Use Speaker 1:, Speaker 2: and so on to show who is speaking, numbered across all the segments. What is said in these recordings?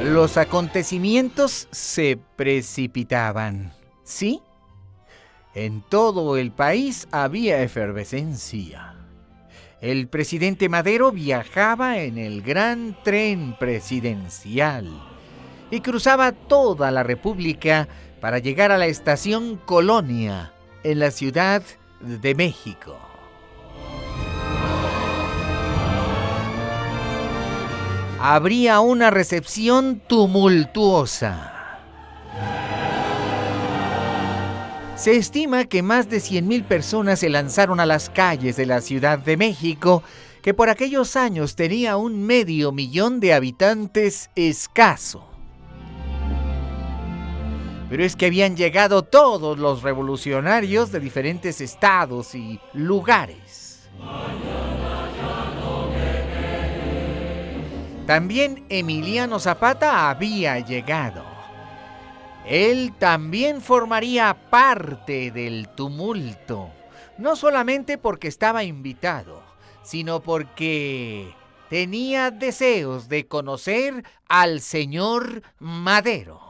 Speaker 1: Los acontecimientos se precipitaban, ¿sí? En todo el país había efervescencia. El presidente Madero viajaba en el gran tren presidencial y cruzaba toda la República para llegar a la estación Colonia, en la Ciudad de México. Habría una recepción tumultuosa. Se estima que más de 100,000 personas se lanzaron a las calles de la Ciudad de México, que por aquellos años tenía 500,000 de habitantes escaso. Pero es que habían llegado todos los revolucionarios de diferentes estados y lugares. También Emiliano Zapata había llegado. Él también formaría parte del tumulto, no solamente porque estaba invitado, sino porque tenía deseos de conocer al señor Madero.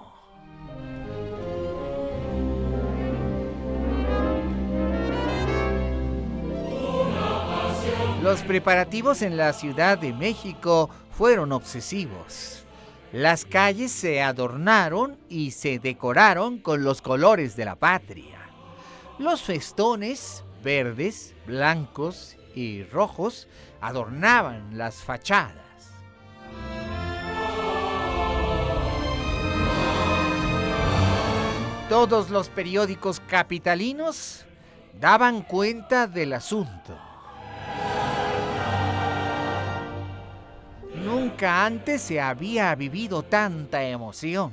Speaker 1: Los preparativos en la Ciudad de México fueron obsesivos. Las calles se adornaron y se decoraron con los colores de la patria. Los festones verdes, blancos y rojos adornaban las fachadas. Todos los periódicos capitalinos daban cuenta del asunto. Nunca antes se había vivido tanta emoción.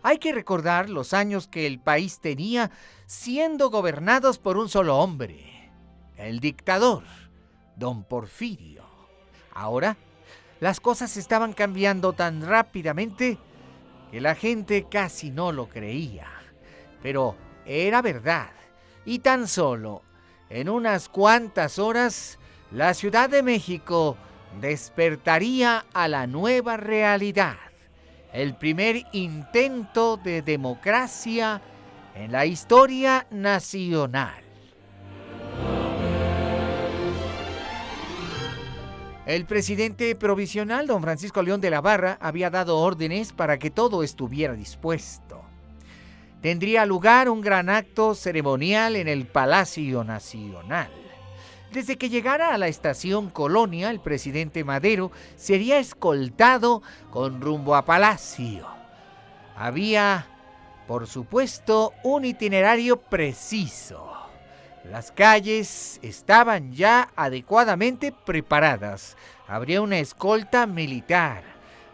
Speaker 1: Hay que recordar los años que el país tenía siendo gobernados por un solo hombre, el dictador, don Porfirio. Ahora, las cosas estaban cambiando tan rápidamente que la gente casi no lo creía. Pero era verdad, y tan solo en unas cuantas horas, la Ciudad de México despertaría a la nueva realidad, el primer intento de democracia en la historia nacional. El presidente provisional, don Francisco León de la Barra, había dado órdenes para que todo estuviera dispuesto. Tendría lugar un gran acto ceremonial en el Palacio Nacional. Desde que llegara a la estación Colonia, el presidente Madero sería escoltado con rumbo a Palacio. Había, por supuesto, un itinerario preciso. Las calles estaban ya adecuadamente preparadas. Habría una escolta militar.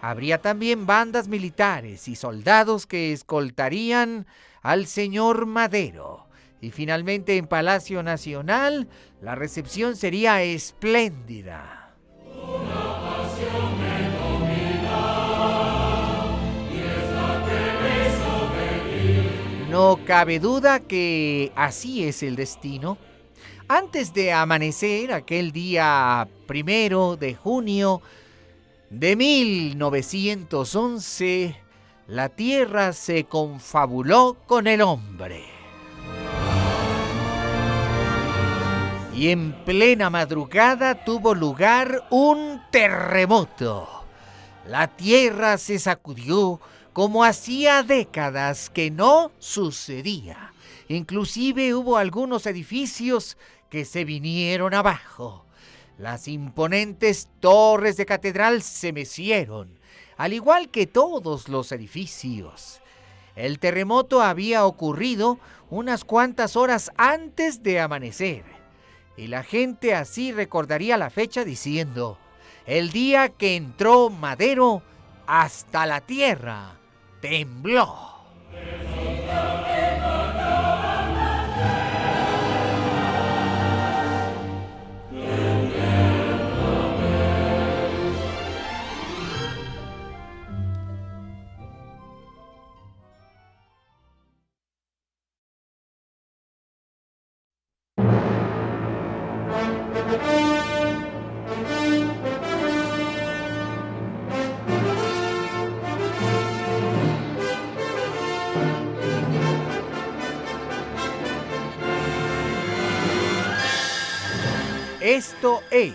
Speaker 1: Habría también bandas militares y soldados que escoltarían al señor Madero. Y finalmente en Palacio Nacional, la recepción sería espléndida. Una pasión me domina, y es la que me sobrevive. No cabe duda que así es el destino. Antes de amanecer, aquel día 1 de junio de 1911, la tierra se confabuló con el hombre. Y en plena madrugada tuvo lugar un terremoto. La tierra se sacudió como hacía décadas que no sucedía. Inclusive hubo algunos edificios que se vinieron abajo. Las imponentes torres de catedral se mecieron, al igual que todos los edificios. El terremoto había ocurrido unas cuantas horas antes de amanecer. Y la gente así recordaría la fecha diciendo: el día que entró Madero, hasta la tierra tembló. Esto es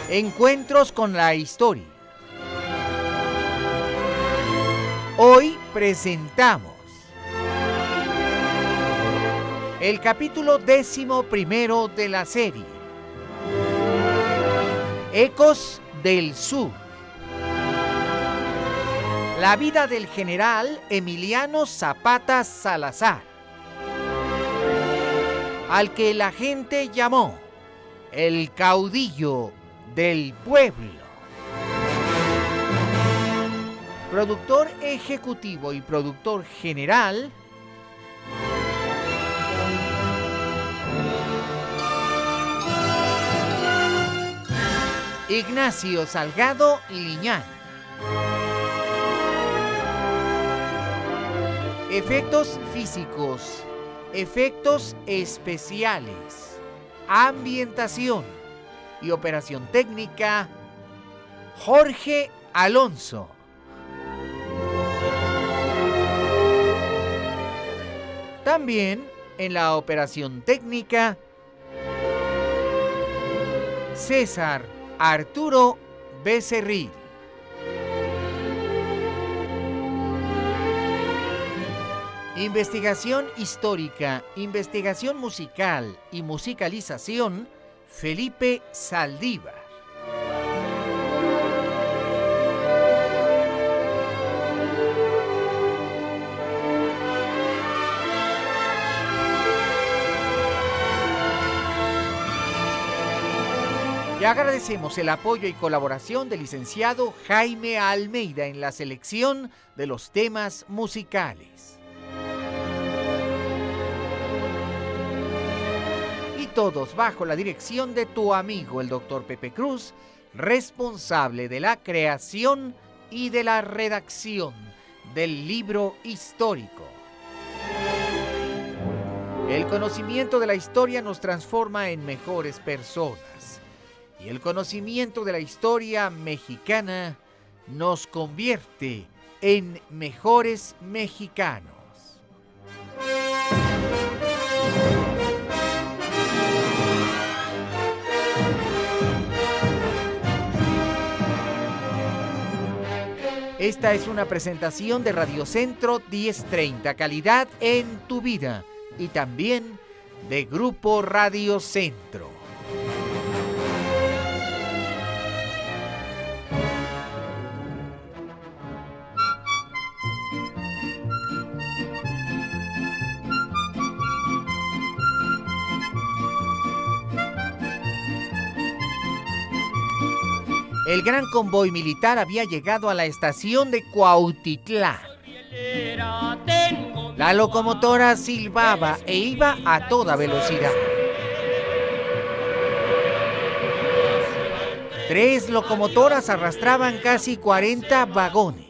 Speaker 1: Encuentros con la Historia. Hoy presentamos el capítulo 11 de la serie, Ecos del Sur. La vida del general Emiliano Zapata Salazar, al que la gente llamó el caudillo del pueblo. Productor ejecutivo y productor general, Ignacio Salgado Liñán. Efectos físicos, efectos especiales, ambientación y operación técnica, Jorge Alonso. También en la operación técnica, César Arturo Becerril. Investigación histórica, investigación musical y musicalización, Felipe Saldívar. Y agradecemos el apoyo y colaboración del licenciado Jaime Almeida en la selección de los temas musicales. Y todos bajo la dirección de tu amigo el Dr. Pepe Cruz, responsable de la creación y de la redacción del libro histórico. El conocimiento de la historia nos transforma en mejores personas. Y el conocimiento de la historia mexicana nos convierte en mejores mexicanos. Esta es una presentación de Radio Centro 1030, calidad en tu vida, y también de Grupo Radio Centro. El gran convoy militar había llegado a la estación de Cuautitlán. La locomotora silbaba e iba a toda velocidad. 3 locomotoras arrastraban casi 40 vagones.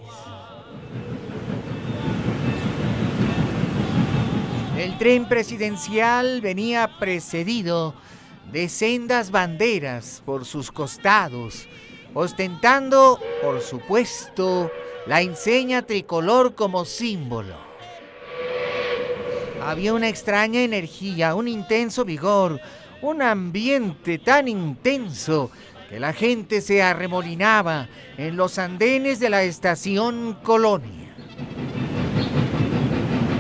Speaker 1: El tren presidencial venía precedido de sendas banderas por sus costados, ostentando, por supuesto, la insignia tricolor como símbolo. Había una extraña energía, un intenso vigor, un ambiente tan intenso que la gente se arremolinaba en los andenes de la estación Colonia.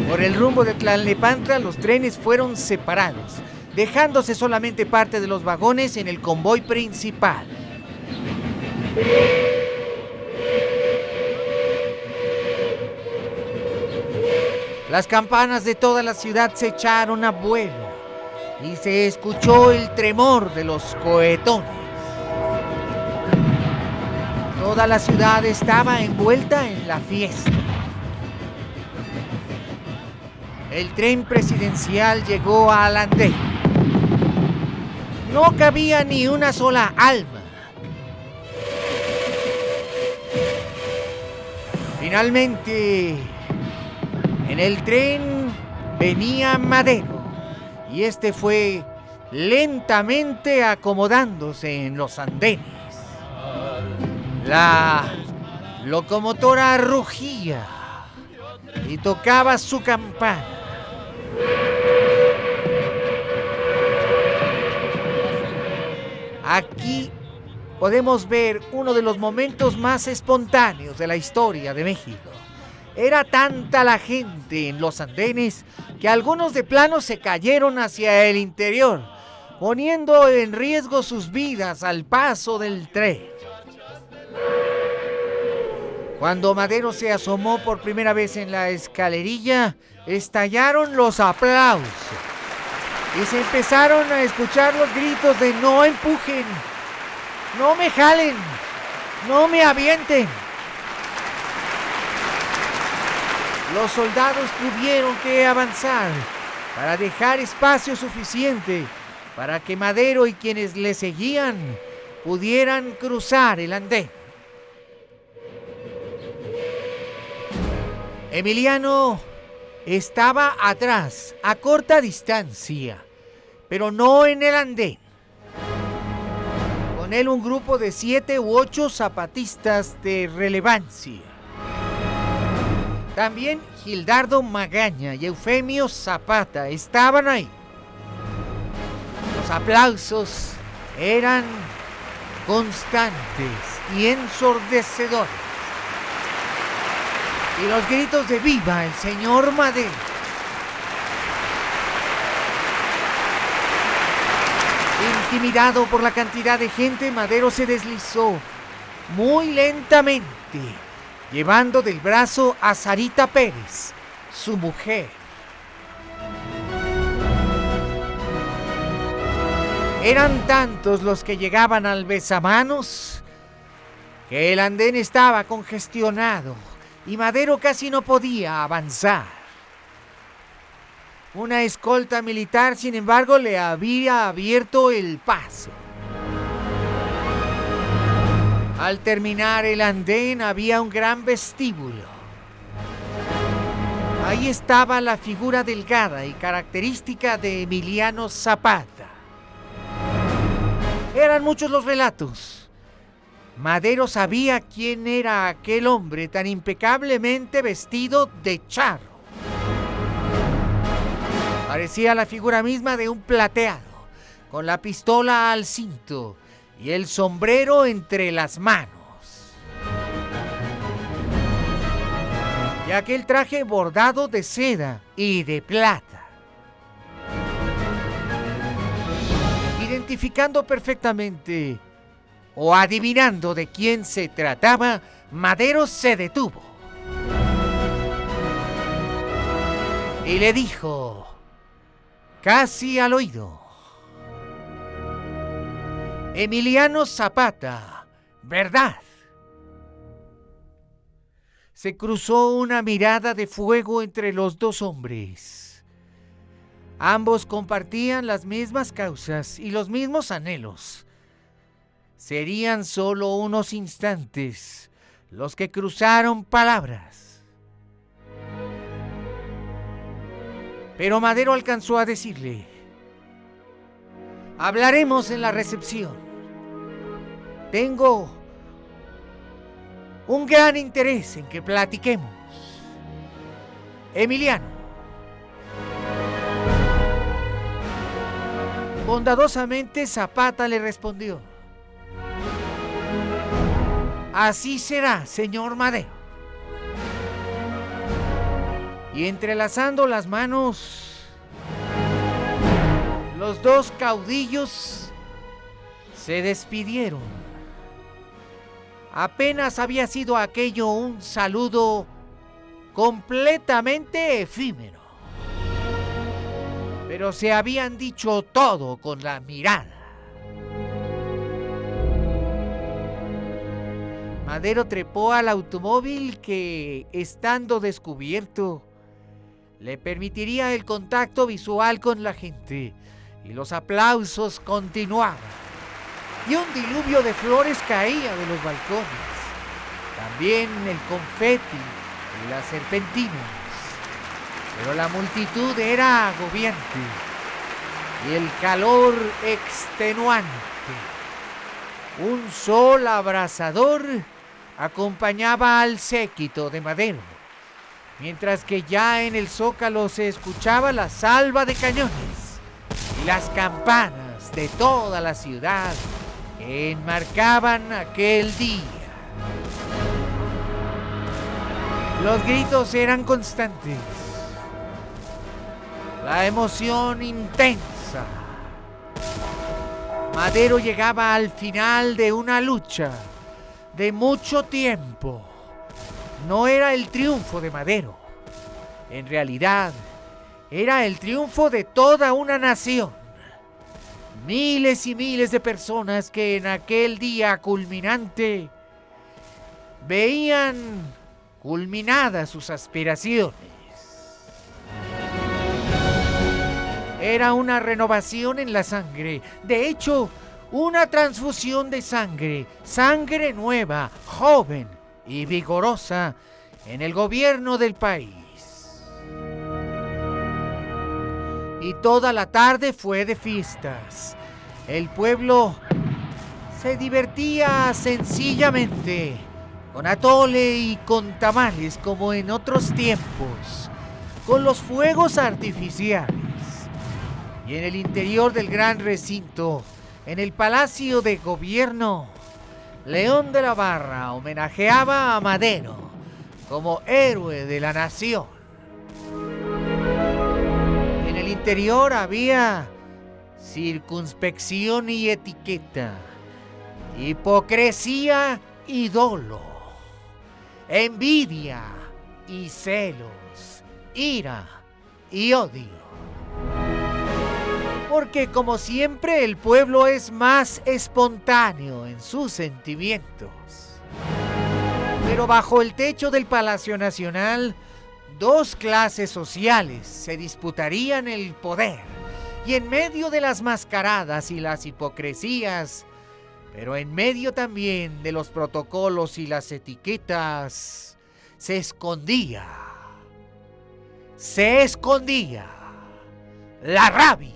Speaker 1: Por el rumbo de Tlalnepantla, los trenes fueron separados, dejándose solamente parte de los vagones en el convoy principal. Las campanas de toda la ciudad se echaron a vuelo y se escuchó el tremor de los cohetones. Toda la ciudad estaba envuelta en la fiesta. El tren presidencial llegó al andén. No cabía ni una sola alma. Finalmente, en el tren venía Madero y este fue lentamente acomodándose en los andenes. La locomotora rugía y tocaba su campana. Aquí podemos ver uno de los momentos más espontáneos de la historia de México. Era tanta la gente en los andenes que algunos de plano se cayeron hacia el interior, poniendo en riesgo sus vidas al paso del tren. Cuando Madero se asomó por primera vez en la escalerilla, estallaron los aplausos y se empezaron a escuchar los gritos de "no empujen, no me jalen, no me avienten". Los soldados tuvieron que avanzar para dejar espacio suficiente para que Madero y quienes le seguían pudieran cruzar el andén. Emiliano estaba atrás, a corta distancia, pero no en el andén. Con él un grupo de 7 u 8 zapatistas de relevancia. También Gildardo Magaña y Eufemio Zapata estaban ahí. Los aplausos eran constantes y ensordecedores. Y los gritos de "¡Viva el señor Madero!". Intimidado por la cantidad de gente, Madero se deslizó muy lentamente, llevando del brazo a Sarita Pérez, su mujer. Eran tantos los que llegaban al besamanos que el andén estaba congestionado y Madero casi no podía avanzar. Una escolta militar, sin embargo, le había abierto el paso. Al terminar el andén había un gran vestíbulo. Ahí estaba la figura delgada y característica de Emiliano Zapata. Eran muchos los relatos. Madero sabía quién era aquel hombre tan impecablemente vestido de charro. Parecía la figura misma de un plateado, con la pistola al cinto y el sombrero entre las manos. Y aquel traje bordado de seda y de plata. Identificando perfectamente o adivinando de quién se trataba, Madero se detuvo y le dijo, casi al oído: "Emiliano Zapata, ¿verdad?". Se cruzó una mirada de fuego entre los dos hombres. Ambos compartían las mismas causas y los mismos anhelos. Serían solo unos instantes los que cruzaron palabras. Pero Madero alcanzó a decirle: "Hablaremos en la recepción. Tengo un gran interés en que platiquemos. Emiliano". Bondadosamente Zapata le respondió: "Así será, señor Madero". Y entrelazando las manos, los dos caudillos se despidieron. Apenas había sido aquello un saludo completamente efímero, pero se habían dicho todo con la mirada. Madero trepó al automóvil que, estando descubierto, le permitiría el contacto visual con la gente, y los aplausos continuaban, y un diluvio de flores caía de los balcones, también el confeti y las serpentinas, pero la multitud era agobiante, y el calor extenuante. Un sol abrasador acompañaba al séquito de Madero, mientras que ya en el zócalo se escuchaba la salva de cañones y las campanas de toda la ciudad enmarcaban aquel día. Los gritos eran constantes, la emoción intensa. Madero llegaba al final de una lucha de mucho tiempo. No era el triunfo de Madero, en realidad era el triunfo de toda una nación. Miles y miles de personas que en aquel día culminante veían culminadas sus aspiraciones. Era una renovación en la sangre, de hecho, una transfusión de sangre, sangre nueva, joven y vigorosa en el gobierno del país. Y toda la tarde fue de fiestas. El pueblo se divertía sencillamente, con atole y con tamales como en otros tiempos, con los fuegos artificiales. Y en el interior del gran recinto, en el Palacio de Gobierno, León de la Barra homenajeaba a Madero como héroe de la nación. En el interior había circunspección y etiqueta, hipocresía y dolo, envidia y celos, ira y odio. Porque como siempre el pueblo es más espontáneo en sus sentimientos. Pero bajo el techo del Palacio Nacional, dos clases sociales se disputarían el poder. Y en medio de las mascaradas y las hipocresías, pero en medio también de los protocolos y las etiquetas, se escondía la rabia.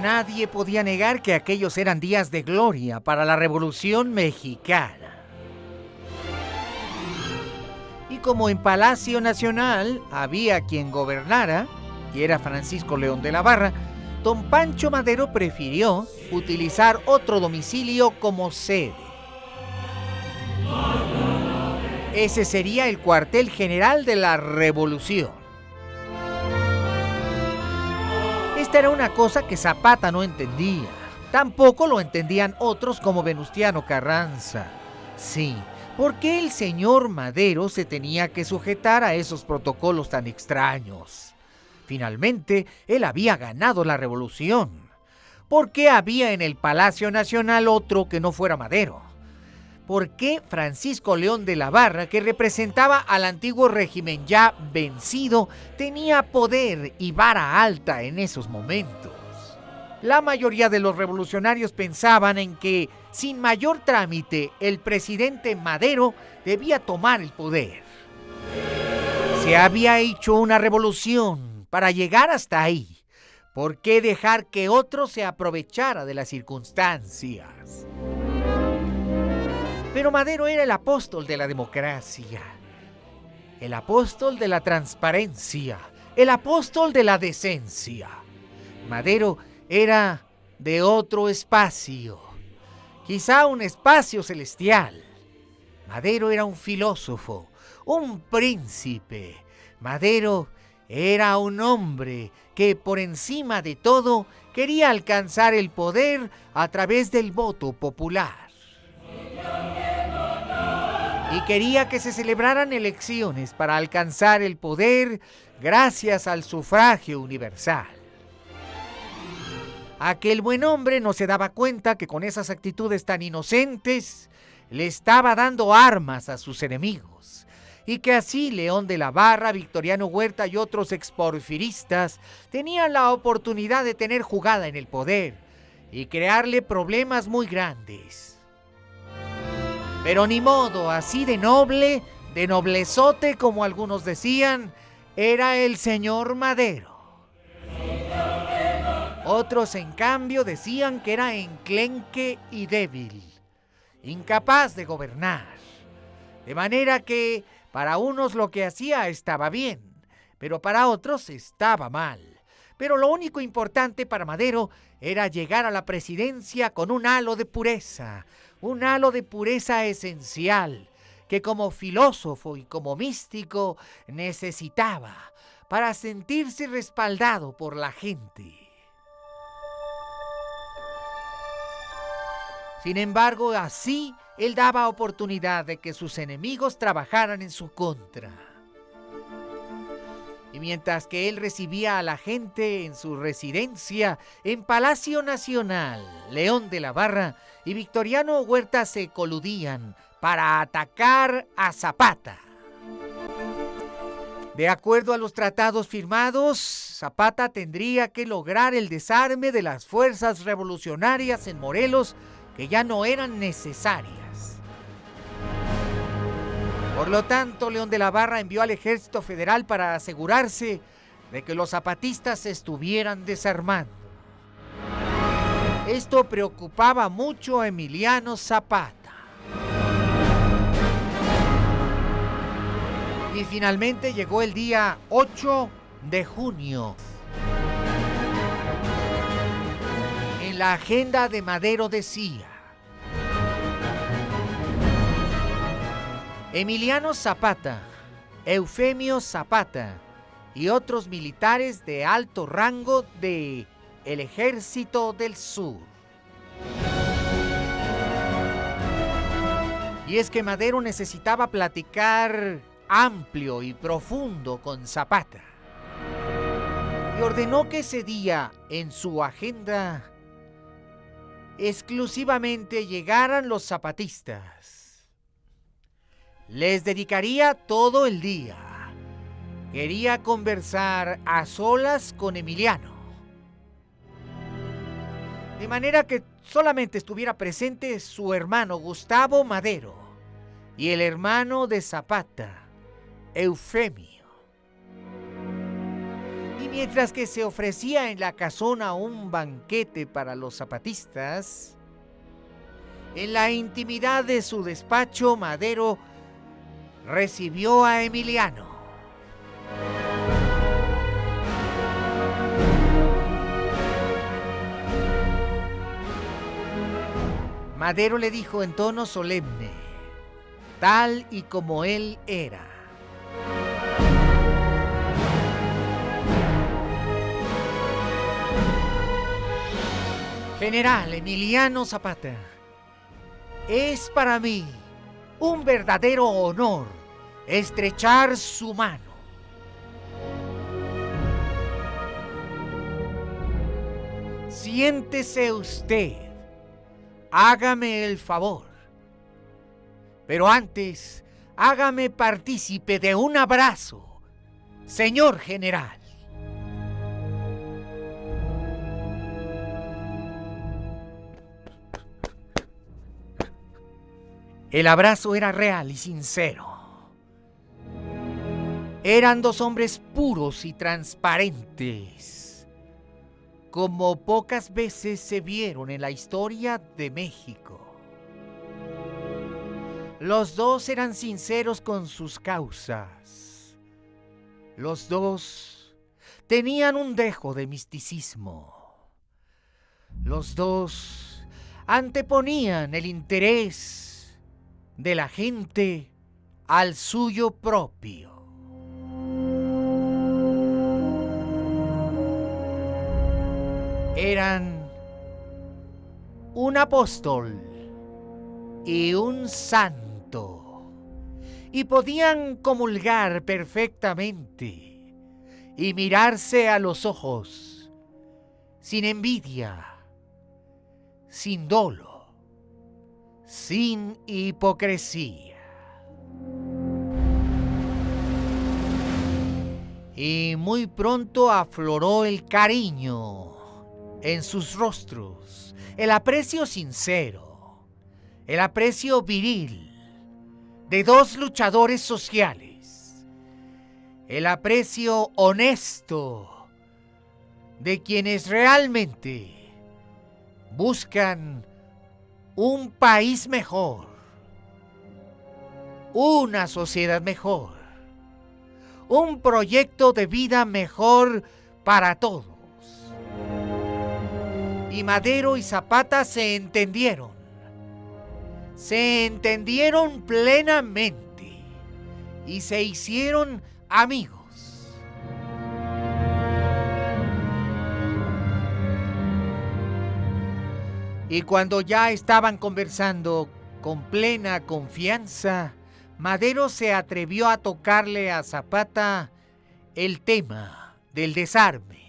Speaker 1: Nadie podía negar que aquellos eran días de gloria para la Revolución Mexicana. Y como en Palacio Nacional había quien gobernara, y era Francisco León de la Barra, don Pancho Madero prefirió utilizar otro domicilio como sede. Ese sería el cuartel general de la Revolución. Esta era una cosa que Zapata no entendía. Tampoco lo entendían otros como Venustiano Carranza. Sí, ¿por qué el señor Madero se tenía que sujetar a esos protocolos tan extraños? Finalmente, él había ganado la revolución. ¿Por qué había en el Palacio Nacional otro que no fuera Madero? ¿Por qué Francisco León de la Barra, que representaba al antiguo régimen ya vencido, tenía poder y vara alta en esos momentos? La mayoría de los revolucionarios pensaban en que, sin mayor trámite, el presidente Madero debía tomar el poder. Se había hecho una revolución para llegar hasta ahí. ¿Por qué dejar que otro se aprovechara de las circunstancias? Pero Madero era el apóstol de la democracia, el apóstol de la transparencia, el apóstol de la decencia. Madero era de otro espacio, quizá un espacio celestial. Madero era un filósofo, un príncipe. Madero Era un hombre que por encima de todo quería alcanzar el poder a través del voto popular. Y quería que se celebraran elecciones para alcanzar el poder gracias al sufragio universal. Aquel buen hombre no se daba cuenta que con esas actitudes tan inocentes le estaba dando armas a sus enemigos, y que así León de la Barra, Victoriano Huerta y otros exporfiristas tenían la oportunidad de tener jugada en el poder y crearle problemas muy grandes. Pero ni modo, así de noble, de noblezote como algunos decían, era el señor Madero. Otros, en cambio, decían que era enclenque y débil, incapaz de gobernar. De manera que para unos lo que hacía estaba bien, pero para otros estaba mal. Pero lo único importante para Madero era llegar a la presidencia con un halo de pureza esencial, que como filósofo y como místico necesitaba para sentirse respaldado por la gente. Sin embargo, así él daba oportunidad de que sus enemigos trabajaran en su contra. Y mientras que él recibía a la gente en su residencia en Palacio Nacional, León de la Barra y Victoriano Huerta se coludían para atacar a Zapata. De acuerdo a los tratados firmados, Zapata tendría que lograr el desarme de las fuerzas revolucionarias en Morelos, que ya no eran necesarias. Por lo tanto, León de la Barra envió al Ejército Federal para asegurarse de que los zapatistas se estuvieran desarmando. Esto preocupaba mucho a Emiliano Zapata. Y finalmente llegó el día 8 de junio. En la agenda de Madero decía: Emiliano Zapata, Eufemio Zapata y otros militares de alto rango de el Ejército del Sur. Y es que Madero necesitaba platicar amplio y profundo con Zapata. Y ordenó que ese día en su agenda exclusivamente llegaran los zapatistas. Les dedicaría todo el día. Quería conversar a solas con Emiliano. De manera que solamente estuviera presente su hermano Gustavo Madero y el hermano de Zapata, Eufemio. Y mientras que se ofrecía en la casona un banquete para los zapatistas, en la intimidad de su despacho, Madero recibió a Emiliano. Madero le dijo en tono solemne, tal y como él era: General Emiliano Zapata, es para mí un verdadero honor estrechar su mano. Siéntese usted, hágame el favor, pero antes hágame partícipe de un abrazo, señor general. El abrazo era real y sincero. Eran dos hombres puros y transparentes, como pocas veces se vieron en la historia de México. Los dos eran sinceros con sus causas. Los dos tenían un dejo de misticismo. Los dos anteponían el interés de la gente al suyo propio. eran un apóstol y un santo, y podían comulgar perfectamente y mirarse a los ojos sin envidia, sin dolo, sin hipocresía. Y muy pronto afloró el cariño en sus rostros, el aprecio sincero, el aprecio viril de dos luchadores sociales, el aprecio honesto de quienes realmente buscan un país mejor, una sociedad mejor, un proyecto de vida mejor para todos. Y Madero y Zapata se entendieron plenamente y se hicieron amigos. Y cuando ya estaban conversando con plena confianza, Madero se atrevió a tocarle a Zapata el tema del desarme.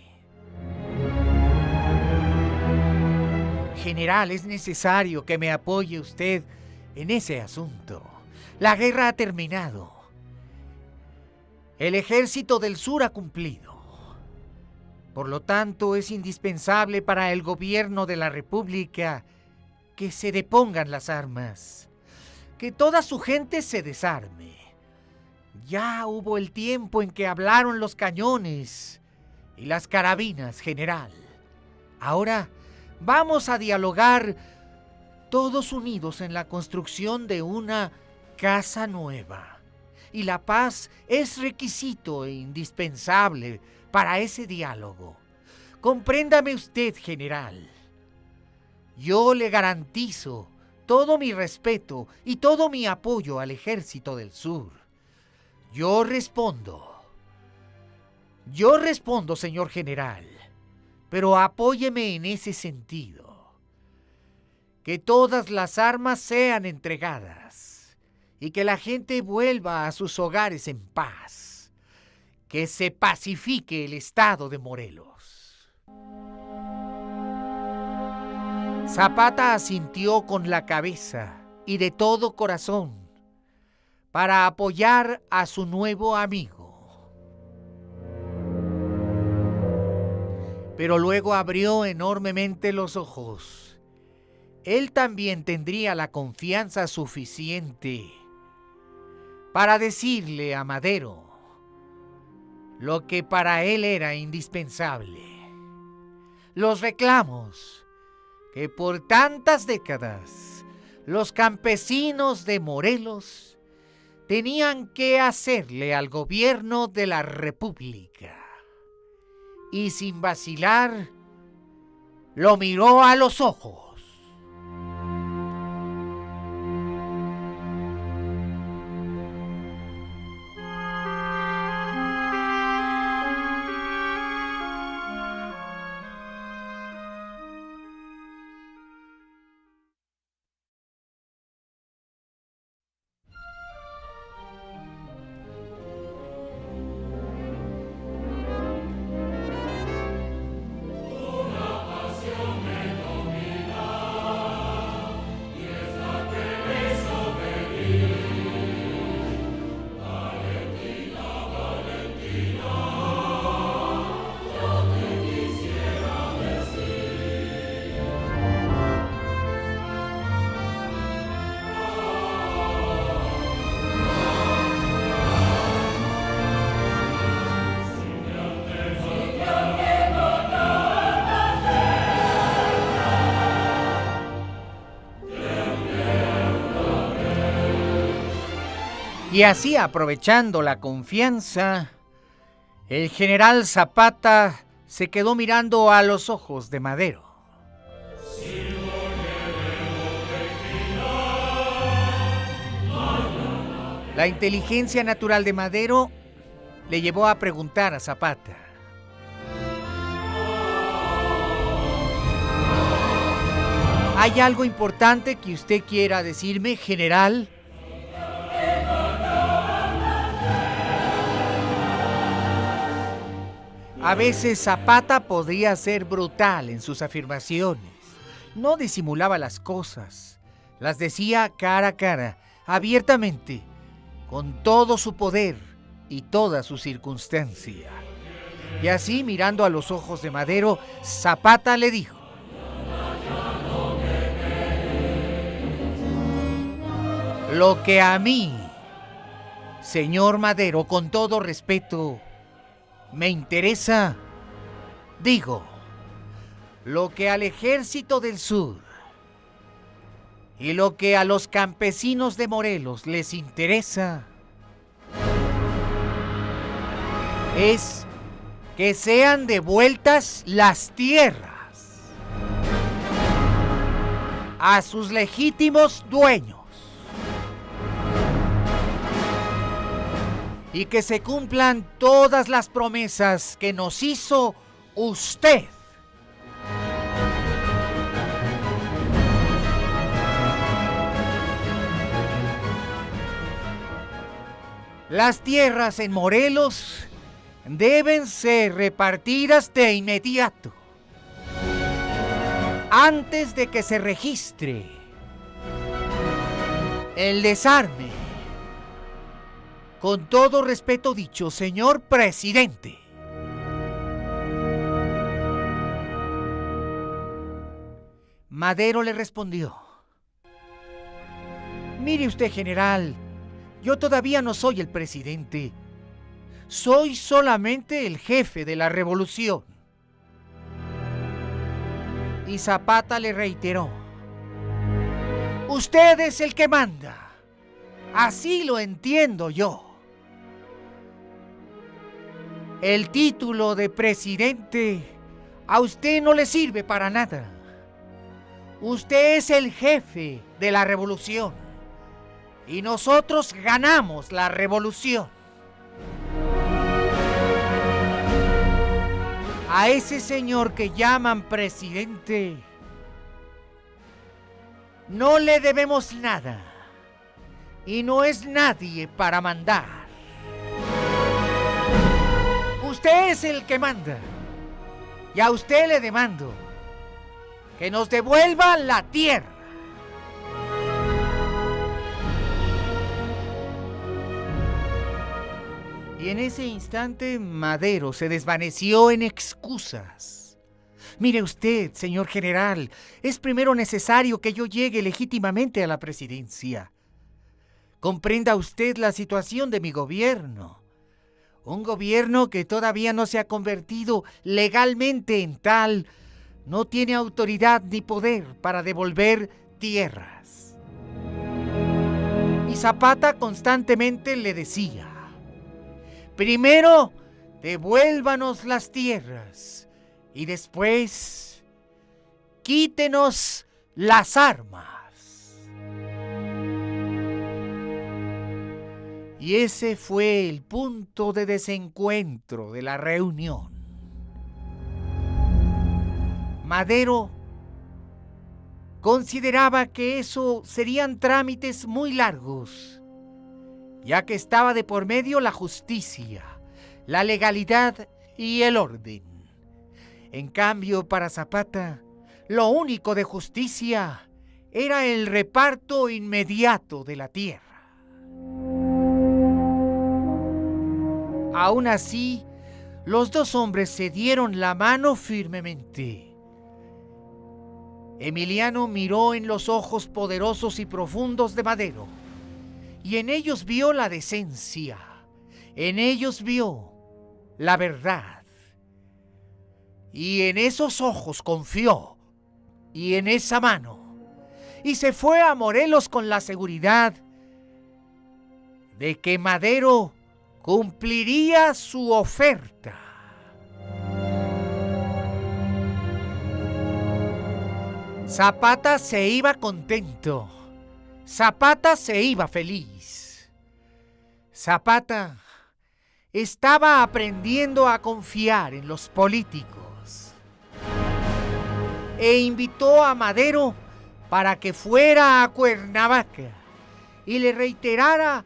Speaker 1: General, es necesario que me apoye usted en ese asunto. La guerra ha terminado. El ejército del sur ha cumplido. Por lo tanto, es indispensable para el gobierno de la República que se depongan las armas, que toda su gente se desarme. Ya hubo el tiempo en que hablaron los cañones y las carabinas, general. Ahora vamos a dialogar todos unidos en la construcción de una casa nueva. Y la paz es requisito e indispensable para ese diálogo. Compréndame usted, general. Yo le garantizo todo mi respeto y todo mi apoyo al Ejército del Sur. Yo respondo, señor general, pero apóyeme en ese sentido. Que todas las armas sean entregadas y que la gente vuelva a sus hogares en paz. Que se pacifique el estado de Morelos. Zapata asintió con la cabeza y de todo corazón para apoyar a su nuevo amigo. Pero luego abrió enormemente los ojos. Él también tendría la confianza suficiente para decirle a Madero lo que para él era indispensable. Los reclamos que por tantas décadas los campesinos de Morelos tenían que hacerle al gobierno de la República. Y sin vacilar, lo miró a los ojos. Y así, aprovechando la confianza, el general Zapata se quedó mirando a los ojos de Madero. La inteligencia natural de Madero le llevó a preguntar a Zapata: ¿Hay algo importante que usted quiera decirme, general? A veces Zapata podría ser brutal en sus afirmaciones. No disimulaba las cosas. Las decía cara a cara, abiertamente, con todo su poder y toda su circunstancia. Y así, mirando a los ojos de Madero, Zapata le dijo: lo que a mí, señor Madero, con todo respeto, me interesa, digo, lo que al Ejército del Sur y lo que a los campesinos de Morelos les interesa es que sean devueltas las tierras a sus legítimos dueños y que se cumplan todas las promesas que nos hizo usted. Las tierras en Morelos deben ser repartidas de inmediato, antes de que se registre el desarme. Con todo respeto dicho, señor presidente. Madero le respondió: mire usted, general, yo todavía no soy el presidente. Soy solamente el jefe de la revolución. Y Zapata le reiteró: usted es el que manda. Así lo entiendo yo. El título de presidente a usted no le sirve para nada. Usted es el jefe de la revolución y nosotros ganamos la revolución. A ese señor que llaman presidente no le debemos nada y no es nadie para mandar. Usted es el que manda y a usted le demando que nos devuelva la tierra. Y en ese instante Madero se desvaneció en excusas. Mire usted, señor general, es primero necesario que yo llegue legítimamente a la presidencia. Comprenda usted la situación de mi gobierno. Un gobierno que todavía no se ha convertido legalmente en tal, no tiene autoridad ni poder para devolver tierras. Y Zapata constantemente le decía: primero, devuélvanos las tierras y después, quítenos las armas. Y ese fue el punto de desencuentro de la reunión. Madero consideraba que eso serían trámites muy largos, ya que estaba de por medio la justicia, la legalidad y el orden. En cambio, para Zapata, lo único de justicia era el reparto inmediato de la tierra. Aún así, los dos hombres se dieron la mano firmemente. Emiliano miró en los ojos poderosos y profundos de Madero, y en ellos vio la decencia, en ellos vio la verdad. Y en esos ojos confió, y en esa mano, y se fue a Morelos con la seguridad de que Madero cumpliría su oferta. Zapata se iba contento. Zapata se iba feliz. Zapata estaba aprendiendo a confiar en los políticos e invitó a Madero para que fuera a Cuernavaca y le reiterara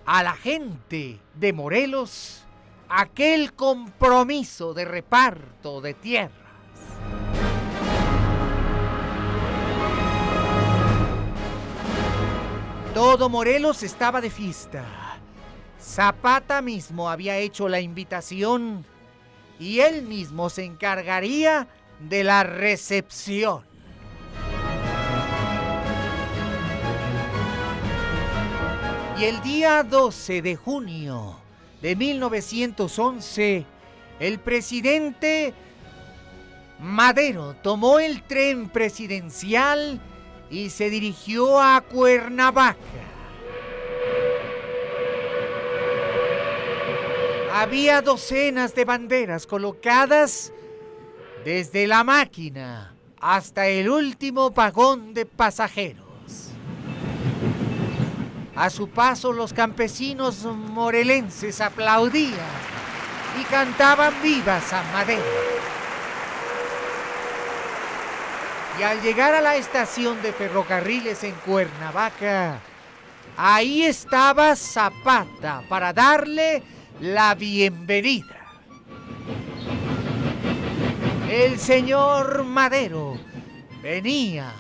Speaker 1: a la gente de Morelos aquel compromiso de reparto de tierras. Todo Morelos estaba de fiesta. Zapata mismo había hecho la invitación y él mismo se encargaría de la recepción. Y el día 12 de junio de 1911, el presidente Madero tomó el tren presidencial y se dirigió a Cuernavaca. Había docenas de banderas colocadas desde la máquina hasta el último vagón de pasajeros. A su paso, los campesinos morelenses aplaudían y cantaban ¡Viva San Madero! Y al llegar a la estación de ferrocarriles en Cuernavaca, ahí estaba Zapata para darle la bienvenida. El señor Madero venía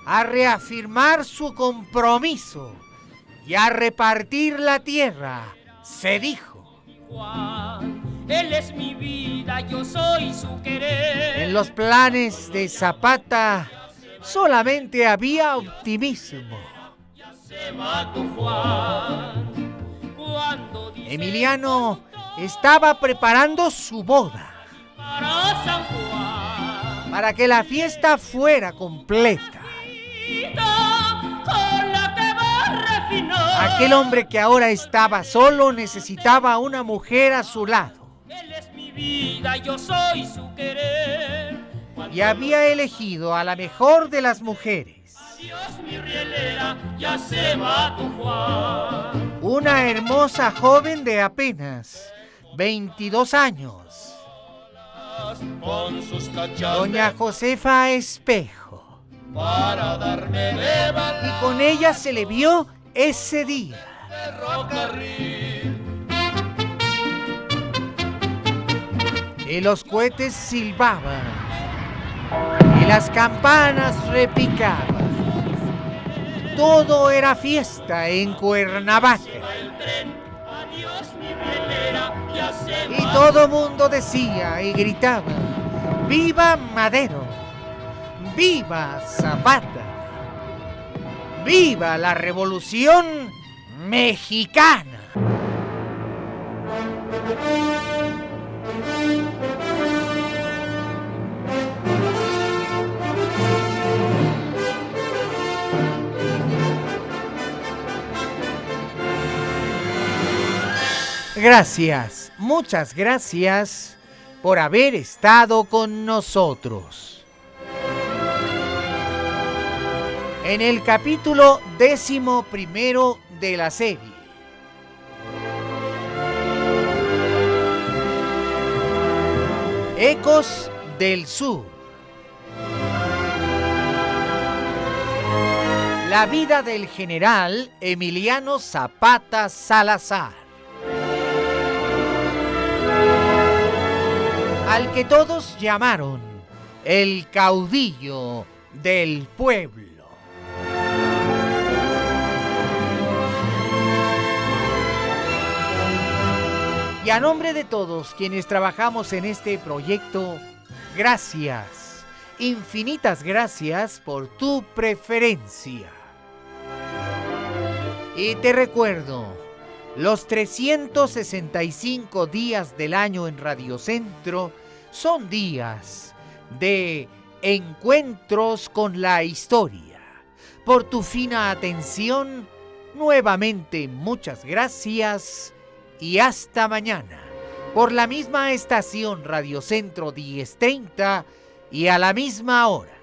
Speaker 1: a reafirmar su compromiso y a repartir la tierra, se dijo.
Speaker 2: Él es mi vida, yo soy su querer.
Speaker 1: En los planes de Zapata solamente había optimismo. Emiliano estaba preparando su boda para que la fiesta fuera completa. Aquel hombre que ahora estaba solo necesitaba una mujer a su lado.
Speaker 2: Él es mi vida, yo soy su querer.
Speaker 1: Y había elegido a la mejor de las mujeres.
Speaker 2: Adiós, mi rielera, ya se va tu Juan.
Speaker 1: Una hermosa joven de apenas 22 años.
Speaker 2: Con sus cachas
Speaker 1: Doña Josefa Espejo.
Speaker 2: para darme de bala.
Speaker 1: Y con ella se le vio ese día. Y los cohetes silbaban y las campanas repicaban. Todo era fiesta en Cuernavaca. Y todo mundo decía y gritaba: ¡Viva Madero! ¡Viva Zapata! ¡Viva la Revolución Mexicana! Gracias, muchas gracias por haber estado con nosotros. En el capítulo 11 de la serie, Ecos del Sur. La vida del general Emiliano Zapata Salazar, al que todos llamaron el caudillo del pueblo. Y a nombre de todos quienes trabajamos en este proyecto, gracias, infinitas gracias por tu preferencia. Y te recuerdo, los 365 días del año en Radio Centro son días de encuentros con la historia. Por tu fina atención, nuevamente muchas gracias y hasta mañana, por la misma estación Radio Centro 1030 y a la misma hora.